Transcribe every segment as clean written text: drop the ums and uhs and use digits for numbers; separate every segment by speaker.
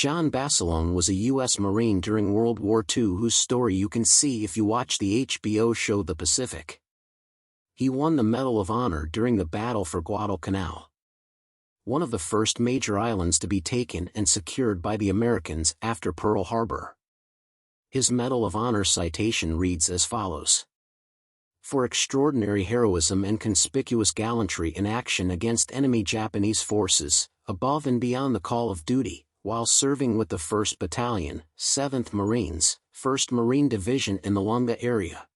Speaker 1: John Basilone was a U.S. Marine during World War II whose story you can see if you watch the HBO show The Pacific. He won the Medal of Honor during the Battle for Guadalcanal, one of the first major islands to be taken and secured by the Americans after Pearl Harbor. His Medal of Honor citation reads as follows: "For extraordinary heroism and conspicuous gallantry in action against enemy Japanese forces, above and beyond the call of duty, while serving with the 1st Battalion, 7th Marines, 1st Marine Division in the Lunga area,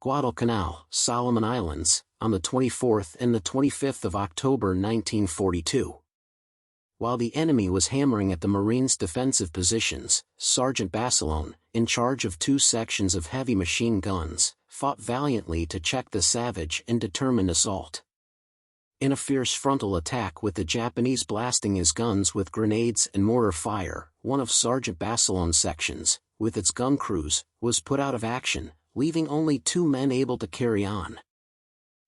Speaker 1: Guadalcanal, Solomon Islands, on the 24th and the 25th of October 1942. While the enemy was hammering at the Marines' defensive positions, Sergeant Basilone, in charge of 2 sections of heavy machine guns, fought valiantly to check the savage and determined assault. In a fierce frontal attack with the Japanese blasting his guns with grenades and mortar fire, one of Sergeant Basilone's sections, with its gun crews, was put out of action, leaving only 2 men able to carry on.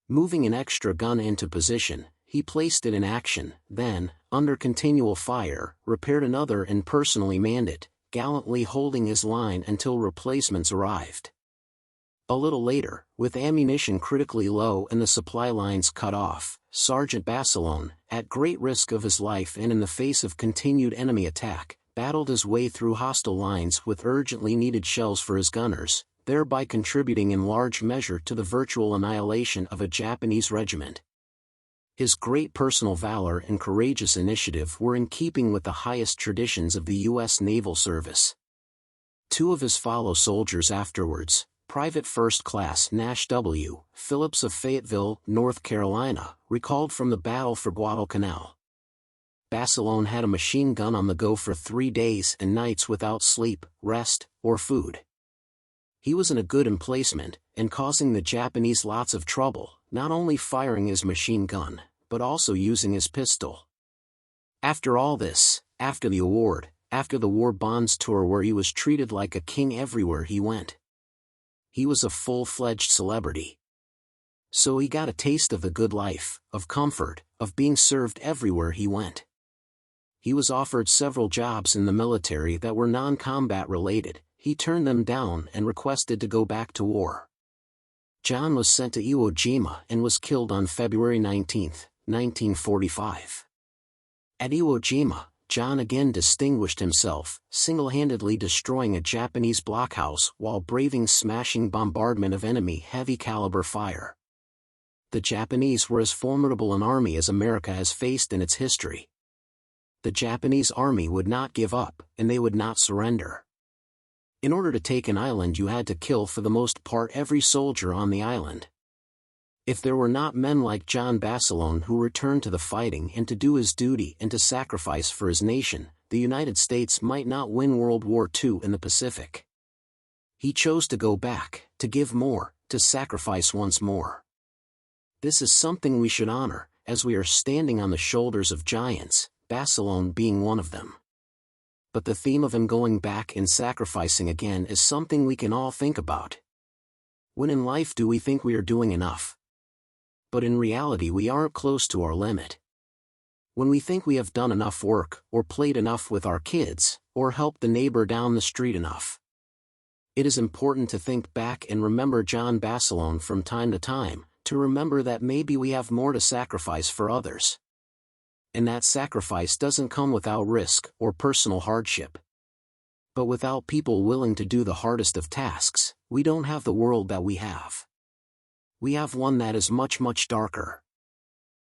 Speaker 1: Moving an extra gun into position, he placed it in action, then, under continual fire, repaired another and personally manned it, gallantly holding his line until replacements arrived. A little later, with ammunition critically low and the supply lines cut off, Sergeant Basilone, at great risk of his life and in the face of continued enemy attack, battled his way through hostile lines with urgently needed shells for his gunners, thereby contributing in large measure to the virtual annihilation of a Japanese regiment. His great personal valor and courageous initiative were in keeping with the highest traditions of the U.S. Naval Service. 2 of his fellow soldiers afterwards, Private First Class Nash W. Phillips of Fayetteville, North Carolina, recalled from the battle for Guadalcanal. Basilone had a machine gun on the go for 3 days and nights without sleep, rest, or food. He was in a good emplacement, and causing the Japanese lots of trouble, not only firing his machine gun, but also using his pistol. After all this, after the award, after the War Bonds tour where he was treated like a king everywhere he went, he was a full-fledged celebrity. So he got a taste of the good life, of comfort, of being served everywhere he went. He was offered several jobs in the military that were non-combat related. He turned them down and requested to go back to war. John was sent to Iwo Jima and was killed on February 19, 1945. At Iwo Jima, John again distinguished himself, single-handedly destroying a Japanese blockhouse while braving smashing bombardment of enemy heavy-caliber fire. The Japanese were as formidable an army as America has faced in its history. The Japanese army would not give up, and they would not surrender. In order to take an island you had to kill for the most part every soldier on the island. If there were not men like John Basilone who returned to the fighting and to do his duty and to sacrifice for his nation, the United States might not win World War II in the Pacific. He chose to go back, to give more, to sacrifice once more. This is something we should honor, as we are standing on the shoulders of giants, Basilone being one of them. But the theme of him going back and sacrificing again is something we can all think about. When in life do we think we are doing enough? But in reality we aren't close to our limit. When we think we have done enough work, or played enough with our kids, or helped the neighbor down the street enough, it is important to think back and remember John Basilone from time to time, to remember that maybe we have more to sacrifice for others. And that sacrifice doesn't come without risk or personal hardship. But without people willing to do the hardest of tasks, we don't have the world that we have. We have one that is much, much darker.